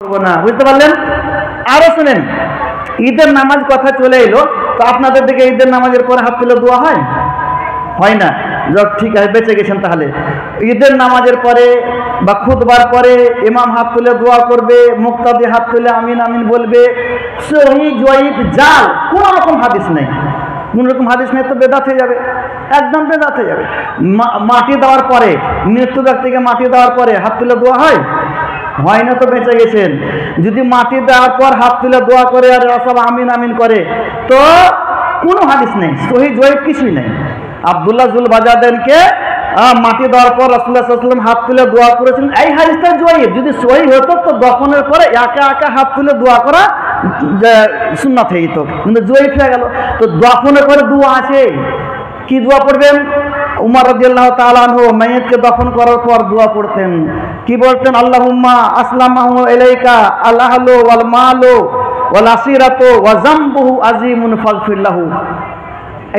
করবো না, বুঝতে পারলেন? আরো শুনেন, ঈদের নামাজ কথা চলে এলো, তো আপনাদের দিকে ঈদের নামাজের পরে হাত তুলে দোয়া হয়? হয় না? ঠিক আছে, বেঁচে গেছেন। তাহলে ঈদের নামাজের পরে বা খুতবার পরে ইমাম হাত তুলে দোয়া করবে, মুক্তাদি হাত তুলে আমিন আমিন বলবে, সহিহ জয়ীফ জাল, কোনো রকম হাদিস নেই। কোন রকম হাদিস নেই তো বেদাত হয়ে যাবে, একদম বেদাত হয়ে যাবে। মাটি দেওয়ার পরে, মৃত্যু ব্যক্তিকে মাটি দেওয়ার পরে হাত তুলে দোয়া হয়? হয় না, তো বেঁচে গেছেন। যদি মাটি দেওয়ার পর হাত তুলে দোয়া করে আর সব আমিন আমিন করে, তো কোনো হাদিস নেই, সহিহ জয়ীফ কিছুই নেই। আব্দুল্লাহ জুল বাজাদেরকে মাটি দেওয়ার পর রাসূলুল্লাহ সাল্লাল্লাহু আলাইহি ওয়াসাল্লাম হাত তুলে দোয়া করেছেন, এই হাদিসটা জয়ীফ। যদি সহিহ হতো তো দফনের পরে একা একা হাত তুলে দোয়া করা সুন্নাত হয়ে যেত, কিন্তু জয়ীফ হয়ে গেল। তো দফনের পরে দোয়া আছে, কি দোয়া পড়বেন? উমর রাদিয়াল্লাহু তাআলা আনহু মাইয়িতকে দফন করার পর দোয়া পড়তেন, কি বলতেন? আল্লাহুম্মা আসলামাহু ইলাইকা আল আহলু ওয়াল মালু ওয়াল আসিরাতু ওয়া যামবুহু আযীমুন ফাগফির লাহু।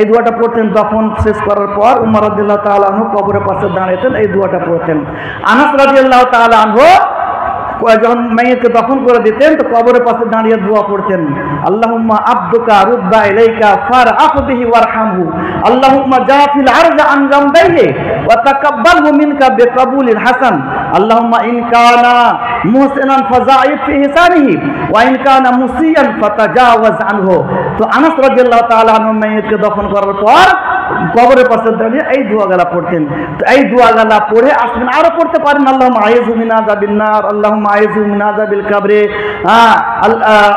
এই দোয়াটা পড়তেন দফন শেষ করার পর। উমর রাদিয়াল্লাহু তাআলা আনহু কবরের পাশে দাঁড়াতেন, এই দোয়াটা পড়তেন। আনাস রাদিয়াল্লাহু তাআলা আনহু যখন মাইয়িতকে দফন করে দিতেন তো কবরের পাশে দাঁড়িয়ে দোয়া পড়তেন, আল্লাহুম্মা আবদুকা রুদ্দা ইলাইকা ফারআফ বিহি ওয়ারহামহু, আল্লাহুম্মা জাফিল আরজা আন জামবাইহি ওয়া তাকাব্বালহু মিনকা বিকাবুলিল হাসান, আল্লাহুম্মা ইন কানা মুহসিনান ফাযাইফ ফি ইহসানিহি ওয়া ইন কানা মুসিয়ান ফাতাজাওয়াজ আনহু। তো আনাস রাদিয়াল্লাহু তাআলা আনহু মাইয়িতকে দফন করার পর কবরের পাশে দাঁড়িয়ে এই দোয়াগুলা পড়তেন। তো এই দোয়াগুলা পড়ে আসবেন, আরো পড়তে পারেন, আল্লাহুম্মা আইযু মিন আযাবিন নার, আল্লাহুম্মা আইযু মিন আযাবিল কবরে,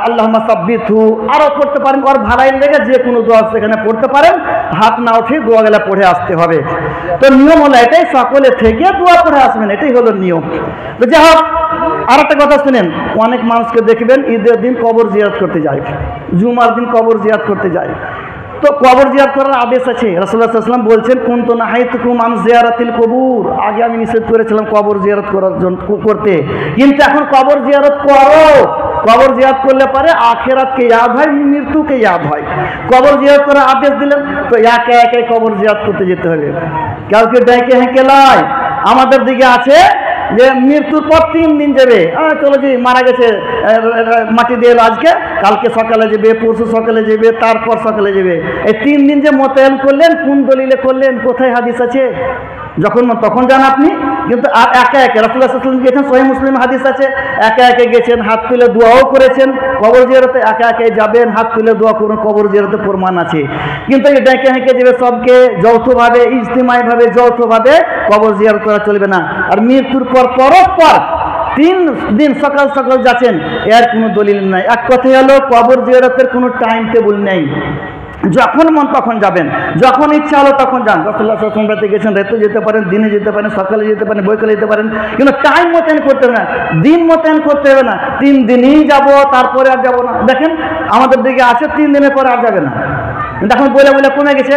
আল্লাহুম্মা সাব্বিতহু, আরো পড়তে পারেন। আর ভাড়াই লেগে যে কোনো দোয়া সেখানে পড়তে পারেন, হাত না উঠে দোয়াগুলা পড়ে আসতে হবে। তো নিয়ম হলো এটাই, সকলে থেকে দোয়া পড়ে আসবেন, এটাই হলো নিয়ম। তো যাই হোক, আর একটা কথা শুনেন, অনেক মানুষকে দেখবেন ঈদের দিন কবর জিয়ারত করতে যায়, জুমার দিন কবর জিয়ারত করতে যায়। তো কবর জিয়ারত করার আদেশ আছে, রাসূলুল্লাহ সাল্লাল্লাহু আলাইহি ওয়াসাল্লাম বলছেন, কুনতু নাহাইতুকুম আন জিয়ারাতিল কুবুর, আগে আমি নিষেধ করেছিলাম কবর জিয়ারত করার জন্য করতে, কিন্তু এখন কবর জিয়ারত করো। কবর জিয়ারত করলে পরে আখিরাতকে ইয়াদ হয়, মৃত্যুকে ইয়াদ হয়। কবর জিয়ারত করার আদেশ দিলেন, তো একে একে কবর জিয়ারত করতে যেতে হবে, কাউকে ডেকে হেঁকে নয়। আমাদের দিকে আছে যে মৃত্যুর পর 3 দিন যাবে, চলো জি মারা গেছে, মাটি দিয়ে এলো আজকে, কালকে সকালে যাবে, পরশু সকালে যাবে, তারপর সকালে যাবে। এই 3 দিন যে মোতায়েন করলেন, কোন দলিলে করলেন? কোথায় হাদিস আছে? যখন তখন যান আপনি, কিন্তু আর একে একে রাসূলুল্লাহ সাল্লাল্লাহু আলাইহি ওয়াসাল্লাম গেছেন, সহিহ মুসলিম হাদিস আছে, একে একে গেছেন, হাত তুলে দোয়াও করেছেন। কবর জিয়ারতে একে একে যাবেন, হাত তুলে দোয়া করুন, কবর জিয়ারতে প্রমাণ আছে। কিন্তু এই ডেকে হেঁকে যাবে সবকে যৌথভাবে, ইজতিমাইভাবে, যৌথভাবে কবর জিয়ারত করা চলবে না। আর মৃত্যুর পর পরস্পর 3 দিন সকাল সকাল যাচ্ছেন, এর কোনো দলিল নাই। এক কথাই হলো কবর জিয়ারতের কোনো টাইম টেবিল নেই, যখন মন তখন যাবেন, যখন ইচ্ছা হলো তখন যান। রাসূলুল্লাহ সাল্লাল্লাহু আলাইহি ওয়াসাল্লাম রাতে গেছেন, রাতে যেতে পারেন, দিনে যেতে পারেন, সকালে যেতে পারেন, বৈকালে যেতে পারেন, কিন্তু টাইম মোতায়েন করতে হবে না, দিন মোতায়েন করতে হবে না। 3 দিনই যাব, তারপরে আর যাব না। দেখেন আমাদের দিকে আছে 3 দিনের পরে আর যাবে না, এখন বলে বলে কমে গেছে,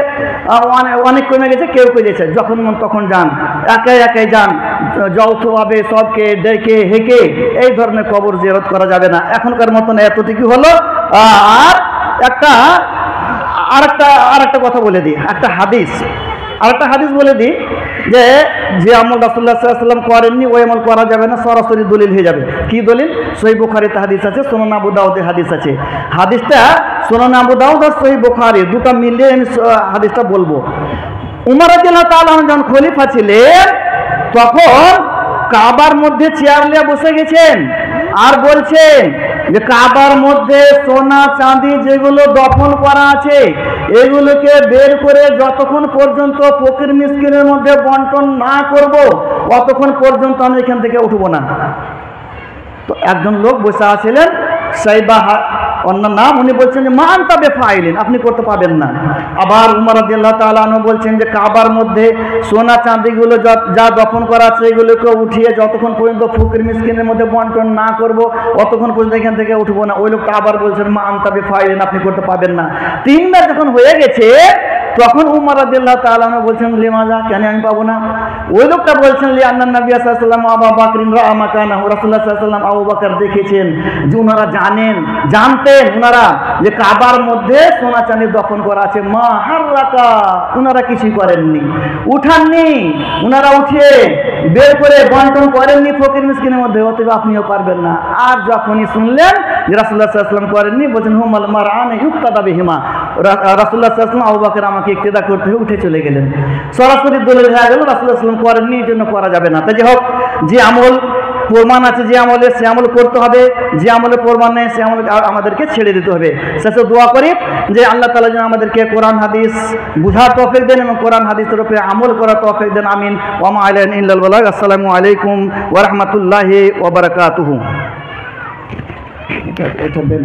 অনেক কমে গেছে, কেউ গেছে, যখন মন তখন যান, একে একে যান, যৌথভাবে সবকে ডেকে হেঁকে এই ধরনের কবর জিয়ারত করা যাবে না। এখনকার মতন এতটুকু হলো। আর আরেকটা কথা বলে দিই, আরেকটা হাদিস বলে দিই, যে আমল রাসূলুল্লাহ সাল্লাল্লাহু আলাইহি ওয়াসাল্লাম করেননি ওই আমল করা যাবে না, সরাসরি দলিল হয়ে যাবে। কি দলিল? সহিহ বুখারীতে হাদিস আছে, সুনান আবু দাউদে হাদিস আছে। হাদিসটা সুনান আবু দাউদ আর সহিহ বুখারী দুটো মিলিয়ে আমি হাদিসটা বলবো। উমর রাদিয়াল্লাহু তাআলা যখন খলিফা ছিলেন, তখন কাবার মধ্যে চেয়ার নিয়ে বসে গেছেন, আর বলছেন যে কাবার মধ্যে সোনা চাঁদি যেগুলো দফন করা আছে এগুলোকে বের করে যতক্ষণ পর্যন্ত ফকির মিসকিনের মধ্যে বন্টন না করব, ততক্ষণ পর্যন্ত আমি এখান থেকে উঠবো না। তো একজন লোক বসে আছিলেন, সাইবা অন্য নাম, উনি বলছেন যে মা আনতা বেফাইলিন, আপনি করতে পারবেন না। আবার উমর রাদিয়াল্লাহু তাআলা আনহু বলছেন যে কাবার মধ্যে সোনা চাঁদিগুলো যা দফন করা আছে এগুলোকে উঠিয়ে যতক্ষণ পর্যন্ত ফকির মিসকিনের মধ্যে বন্টন না করব, অতক্ষণ পর্যন্ত এখান থেকে উঠবো না। ওই লোকটা আবার বলছেন মা আনতা বেফাইলিন, আপনি করতে পারবেন না। 3বার যখন হয়ে গেছে, তখন উমর রাদিয়াল্লাহু তাআলা আনহু বলছেন লিমাজা, কেন আমি পাবো না? ওই লোকটা বলছেন লিআন্না নবী সাল্লাল্লাহু আলাইহি ওয়াসাল্লাম আবু বকর রাআ মাকানাহু, রাসূলুল্লাহ সাল্লাল্লাহু আলাইহি ওয়াসাল্লাম আবু বকর দেখেছেন যে ওনারা জানতেন ওনারা যে কাবার মধ্যে সোনা চাঁদি দফন করা আছে। মা হাররাকা, ওনারা কিছুই করেননি, উঠাননি, ওনারা উঠে বের করে বন্টন করেননি ফকির মিসকিনের মধ্যে, অতএব আপনিও পারবেন না। আর যখনই শুনলেন যে রাসূলুল্লাহ সাল্লাল্লাহু আলাইহি ওয়াসাল্লাম করেননি, বলছেন হুমাল মারআন ইউক্তাদা বিহিমা, রাসূলুল্লাহ সাল্লাল্লাহু আলাইহি ওয়াসাল্লাম আবু বকর আমাকে ইক্তেদা করতে হয়ে উঠে চলে গেলেন। সরাসরি দলিল হয়ে গেল রাসূলুল্লাহ সাল্লাল্লাহু আলাইহি ওয়াসাল্লাম করেননি, এই জন্য করা যাবে না। তাই যে হোক, যে আমল প্রমাণ আছে যে আমলে, সে আমল করতে হবে, যে আমলে প্রমাণ নেই সে আমল আমাদেরকে ছেড়ে দিতে হবে। শেষে দোয়া করি যে আল্লাহ তাআলা যেন আমাদেরকে কোরআন হাদিস বুঝার তৌফিক দেন এবং কোরআন হাদিসের উপরে আমল করার তৌফিক দেন। আমিন। ওয়া মা আলাইনা ইল্লাল বালাগ। আসসালামু আলাইকুম ওয়া রাহমাতুল্লাহি ওয়া বারাকাতুহু। এটা দেন।